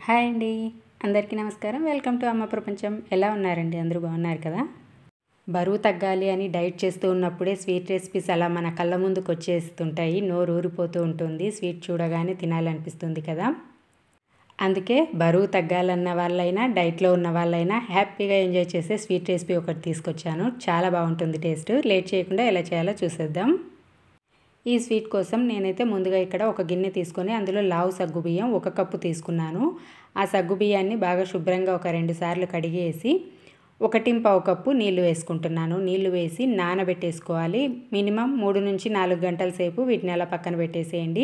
Hi అండి, అందరికీ నమస్కారం. వెల్కమ్ టు అమ్మ ప్రపంచం. ఎలా ఉన్నారండి? అందరూ బాగున్నారు కదా? బరువు తగ్గాలి అని డైట్ చేస్తూ ఉన్నప్పుడే స్వీట్ రెసిపీస్ అలా మన కళ్ళ ముందుకు వచ్చేస్తుంటాయి. నోరు ఊరిపోతూ ఉంటుంది. స్వీట్ చూడగానే తినాలనిపిస్తుంది కదా. అందుకే బరువు తగ్గాలన్న వాళ్ళైనా డైట్లో ఉన్న వాళ్ళైనా హ్యాపీగా ఎంజాయ్ చేసే స్వీట్ రెసిపీ ఒకటి తీసుకొచ్చాను. చాలా బాగుంటుంది టేస్ట్. లేట్ చేయకుండా ఎలా చేయాలో చూసేద్దాం. ఈ స్వీట్ కోసం నేనైతే ముందుగా ఇక్కడ ఒక గిన్నె తీసుకొని అందులో లావు సగ్గుబియ్యం 1 కప్పు తీసుకున్నాను. ఆ సగ్గుబియ్యాన్ని బాగా శుభ్రంగా ఒక 2 సార్లు కడిగేసి 1.25 కప్పు నీళ్లు వేసుకుంటున్నాను. నీళ్లు వేసి నానబెట్టేసుకోవాలి. మినిమం 3 నుంచి 4 గంటల సేపు వీటిని అలా పక్కన పెట్టేసేయండి.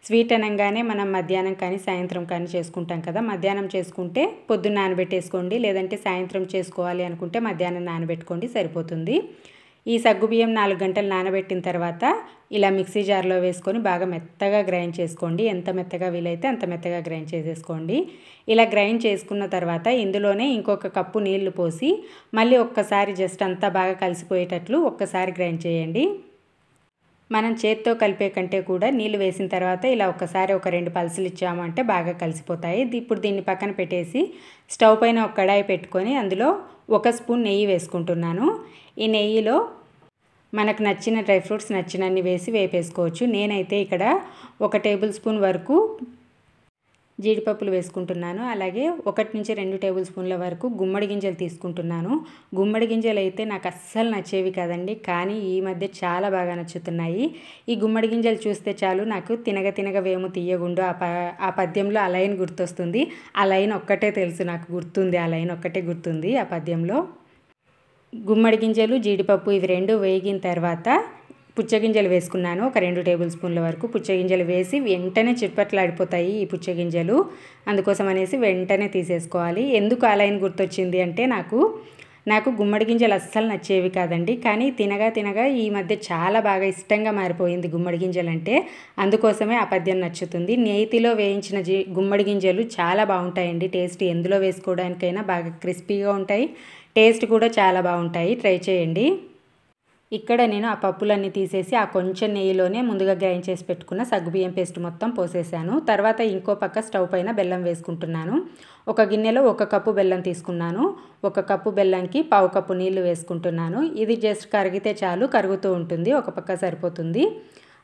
స్వీట్ అనగానే మనం మధ్యాహ్నం కానీ సాయంత్రం కానీ చేసుకుంటాం కదా. మధ్యాహ్నం చేసుకుంటే పొద్దున్న నానబెట్టేసుకోండి, లేదంటే సాయంత్రం చేసుకోవాలి అనుకుంటే మధ్యాహ్నం నానబెట్టుకోండి, సరిపోతుంది. ఈ సగ్గుబియ్యం 4 గంటలు నానబెట్టిన తర్వాత ఇలా మిక్సీ జార్లో వేసుకొని బాగా మెత్తగా గ్రైండ్ చేసుకోండి. ఎంత మెత్తగా వీలైతే అంత మెత్తగా గ్రైండ్ చేసేసుకోండి. ఇలా గ్రైండ్ చేసుకున్న తర్వాత ఇందులోనే ఇంకొక కప్పు నీళ్లు పోసి మళ్ళీ ఒక్కసారి జస్ట్ అంతా బాగా కలిసిపోయేటట్లు ఒక్కసారి గ్రైండ్ చేయండి. మనం చేత్తో కలిపే కంటే కూడా నీళ్ళు వేసిన తర్వాత ఇలా ఒక్కసారి ఒక 2 పల్సులు ఇచ్చామంటే బాగా కలిసిపోతాయి. ఇప్పుడు దీన్ని పక్కన పెట్టేసి స్టవ్ పైన ఒక కడాయి పెట్టుకొని అందులో 1 స్పూన్ నెయ్యి వేసుకుంటున్నాను. ఈ నెయ్యిలో మనకు నచ్చిన డ్రై ఫ్రూట్స్ నచ్చినన్ని వేసి వేపేసుకోవచ్చు. నేనైతే ఇక్కడ 1 టేబుల్ స్పూన్ వరకు జీడిపప్పులు వేసుకుంటున్నాను. అలాగే 1 నుంచి 2 టేబుల్ స్పూన్ల వరకు గుమ్మడి గింజలు తీసుకుంటున్నాను. గుమ్మడి గింజలు అయితే నాకు అస్సలు నచ్చేవి కాదండి, కానీ ఈ మధ్య చాలా బాగా నచ్చుతున్నాయి. ఈ గుమ్మడి గింజలు చూస్తే చాలు నాకు తినగ వేము తీయగుండు ఆ పద్యంలో ఆ లైన్ గుర్తొస్తుంది. ఆ లైన్ ఒక్కటే తెలుసు, నాకు గుర్తుంది. ఆ లైన్ ఒక్కటే గుర్తుంది ఆ పద్యంలో. గుమ్మడి గింజలు, జీడిపప్పు ఇవి 2 వేగిన తర్వాత పుచ్చగింజలు వేసుకున్నాను. ఒక 2 టేబుల్ స్పూన్ల వరకు పుచ్చగింజలు వేసి వెంటనే చిట్పట్లాడిపోతాయి ఈ పుచ్చగింజలు. అందుకోసం అనేసి వెంటనే తీసేసుకోవాలి. ఎందుకు ఆ లైన్ గుర్తొచ్చింది అంటే నాకు గుమ్మడి గింజలు అస్సలు నచ్చేవి కాదండి, కానీ తినగా ఈ మధ్య చాలా బాగా ఇష్టంగా మారిపోయింది గుమ్మడి గింజలు అంటే. అందుకోసమే ఆ పద్యం నచ్చుతుంది. నేతిలో వేయించిన గుమ్మడి గింజలు చాలా బాగుంటాయండి. టేస్ట్ ఎందులో వేసుకోవడానికైనా బాగా క్రిస్పీగా ఉంటాయి. టేస్ట్ కూడా చాలా బాగుంటాయి. ట్రై చేయండి. ఇక్కడ నేను ఆ పప్పులన్నీ తీసేసి ఆ కొంచెం నెయ్యిలోనే ముందుగా గ్రైండ్ చేసి పెట్టుకున్న సగ్గుబియ్యం పేస్ట్ మొత్తం పోసేసాను. తర్వాత ఇంకో పక్క స్టవ్ పైన బెల్లం వేసుకుంటున్నాను. ఒక గిన్నెలో 1 కప్పు బెల్లం తీసుకున్నాను. 1 కప్పు బెల్లంకి 1/2 కప్పు నీళ్లు వేసుకుంటున్నాను. ఇది జస్ట్ కరిగితే చాలు, కరుగుతూ ఉంటుంది. ఒక పక్క సరిపోతుంది.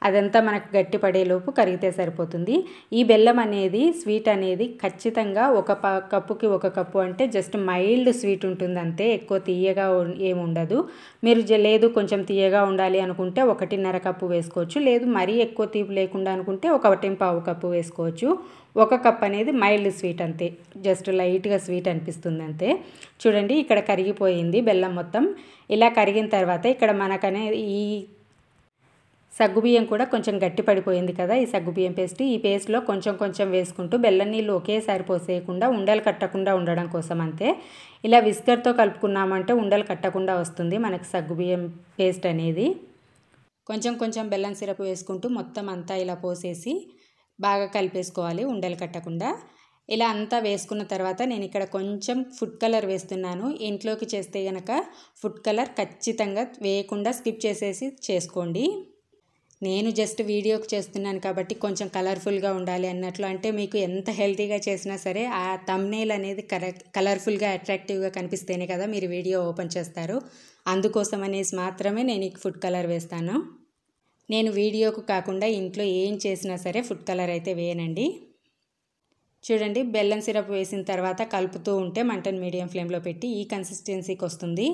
అదంతా మనకు గట్టి పడేలోపు కరిగితే సరిపోతుంది. ఈ బెల్లం అనేది స్వీట్ అనేది ఖచ్చితంగా 1 కప్పుకి 1 కప్పు అంటే జస్ట్ మైల్డ్ స్వీట్ ఉంటుంది అంతే. ఎక్కువ తీయగా ఏమి ఉండదు. మీరు లేదు కొంచెం తీయగా ఉండాలి అనుకుంటే 1.5 కప్పు వేసుకోవచ్చు. లేదు మరీ ఎక్కువ తీపి లేకుండా అనుకుంటే 1.25 కప్పు వేసుకోవచ్చు. 1 కప్ అనేది మైల్డ్ స్వీట్ అంతే, జస్ట్ లైట్గా స్వీట్ అనిపిస్తుంది అంతే. చూడండి ఇక్కడ కరిగిపోయింది బెల్లం మొత్తం. ఇలా కరిగిన తర్వాత ఇక్కడ మనకనేది ఈ సగ్గుబియ్యం కూడా కొంచెం గట్టి పడిపోయింది కదా. ఈ సగ్గుబియ్యం పేస్ట్, ఈ పేస్ట్లో కొంచెం వేసుకుంటూ బెల్లం నీళ్ళు ఒకేసారి పోసేయకుండా ఉండలు కట్టకుండా ఉండడం కోసం అంతే. ఇలా విస్కర్తో కలుపుకున్నామంటే ఉండలు కట్టకుండా వస్తుంది మనకి సగ్గుబియ్యం పేస్ట్ అనేది. కొంచెం బెల్లం సిరప్ వేసుకుంటూ మొత్తం అంతా ఇలా పోసేసి బాగా కలిపేసుకోవాలి ఉండలు కట్టకుండా. ఇలా అంతా వేసుకున్న తర్వాత నేను ఇక్కడ కొంచెం ఫుడ్ కలర్ వేస్తున్నాను. ఇంట్లోకి చేస్తే కనుక ఫుడ్ కలర్ ఖచ్చితంగా వేయకుండా స్కిప్ చేసేసి చేసుకోండి. నేను జస్ట్ వీడియోకి చేస్తున్నాను కాబట్టి కొంచెం కలర్ఫుల్గా ఉండాలి అన్నట్లు, అంటే మీకు ఎంత హెల్తీగా చేసినా సరే ఆ థంబ్నెయిల్ అనేది కలర్ఫుల్గా అట్రాక్టివ్గా కనిపిస్తేనే కదా మీరు వీడియో ఓపెన్ చేస్తారు. అందుకోసం అనేసి మాత్రమే నేను ఈ ఫుడ్ కలర్ వేస్తాను. నేను వీడియోకు కాకుండా ఇంట్లో ఏం చేసినా సరే ఫుడ్ కలర్ అయితే వేయనండి. చూడండి బెల్లం సిరప్ వేసిన తర్వాత కలుపుతూ ఉంటే మంటను మీడియం ఫ్లేమ్లో పెట్టి ఈ కన్సిస్టెన్సీకి వస్తుంది.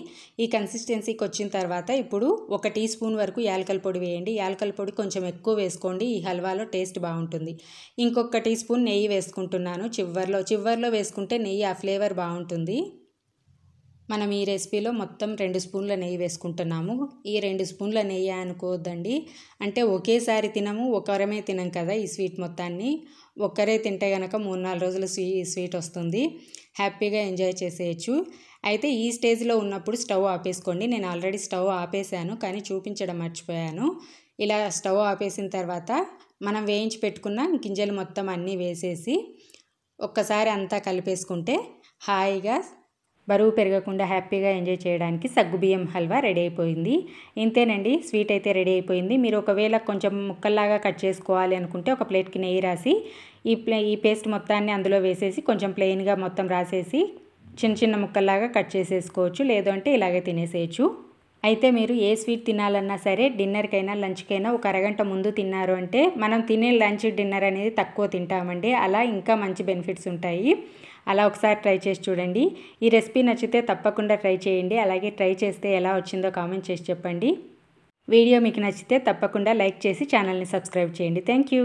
ఈ కన్సిస్టెన్సీకి వచ్చిన తర్వాత ఇప్పుడు 1 టీ స్పూన్ వరకు యాలకల పొడి వేయండి. యాలకల పొడి కొంచెం ఎక్కువ వేసుకోండి, ఈ హల్వాలో టేస్ట్ బాగుంటుంది. ఇంకొక టీ స్పూన్ నెయ్యి వేసుకుంటున్నాను. చివర్లో వేసుకుంటే నెయ్యి ఆ ఫ్లేవర్ బాగుంటుంది. మనం ఈ రెసిపీలో మొత్తం 2 స్పూన్ల నెయ్యి వేసుకుంటున్నాము. ఈ 2 స్పూన్ల నెయ్యి అనుకోవద్దండి, అంటే ఒకేసారి తినము, ఒకరమే తినం కదా ఈ స్వీట్ మొత్తాన్ని. ఒక్కరే తింటే కనుక 3-4 రోజులు స్వీట్ వస్తుంది. హ్యాపీగా ఎంజాయ్ చేసేయచ్చు. అయితే ఈ స్టేజ్లో ఉన్నప్పుడు స్టవ్ ఆపేసుకోండి. నేను ఆల్రెడీ స్టవ్ ఆపేసాను కానీ చూపించడం మర్చిపోయాను. ఇలా స్టవ్ ఆపేసిన తర్వాత మనం వేయించి పెట్టుకున్న గింజలు మొత్తం అన్నీ వేసేసి ఒక్కసారి అంతా కలిపేసుకుంటే హాయిగా బరువు పెరగకుండా హ్యాపీగా ఎంజాయ్ చేయడానికి సగ్గుబియ్యం హల్వా రెడీ అయిపోయింది. ఇంతేనండి, స్వీట్ అయితే రెడీ అయిపోయింది. మీరు ఒకవేళ కొంచెం ముక్కల్లాగా కట్ చేసుకోవాలి అనుకుంటే ఒక ప్లేట్కి నెయ్యి రాసి ఈ పేస్ట్ మొత్తాన్ని అందులో వేసేసి కొంచెం ప్లెయిన్గా మొత్తం రాసేసి చిన్న చిన్న ముక్కల్లాగా కట్ చేసేసుకోవచ్చు. లేదు అంటే ఇలాగే తినేసేయచ్చు. అయితే మీరు ఏ స్వీట్ తినాలన్నా సరే డిన్నర్కైనా లంచ్కైనా ఒక అరగంట ముందు తిన్నారు అంటే మనం తినే లంచ్ డిన్నర్ అనేది తక్కువ తింటామండి. అలా ఇంకా మంచి బెనిఫిట్స్ ఉంటాయి. అలా ఒకసారి ట్రై చేసి చూడండి. ఈ రెసిపీ నచ్చితే తప్పకుండా ట్రై చేయండి. అలాగే ట్రై చేస్తే ఎలా వచ్చిందో కామెంట్ చేసి చెప్పండి. వీడియో మీకు నచ్చితే తప్పకుండా లైక్ చేసి ఛానల్ని సబ్స్క్రైబ్ చేయండి. Thank you.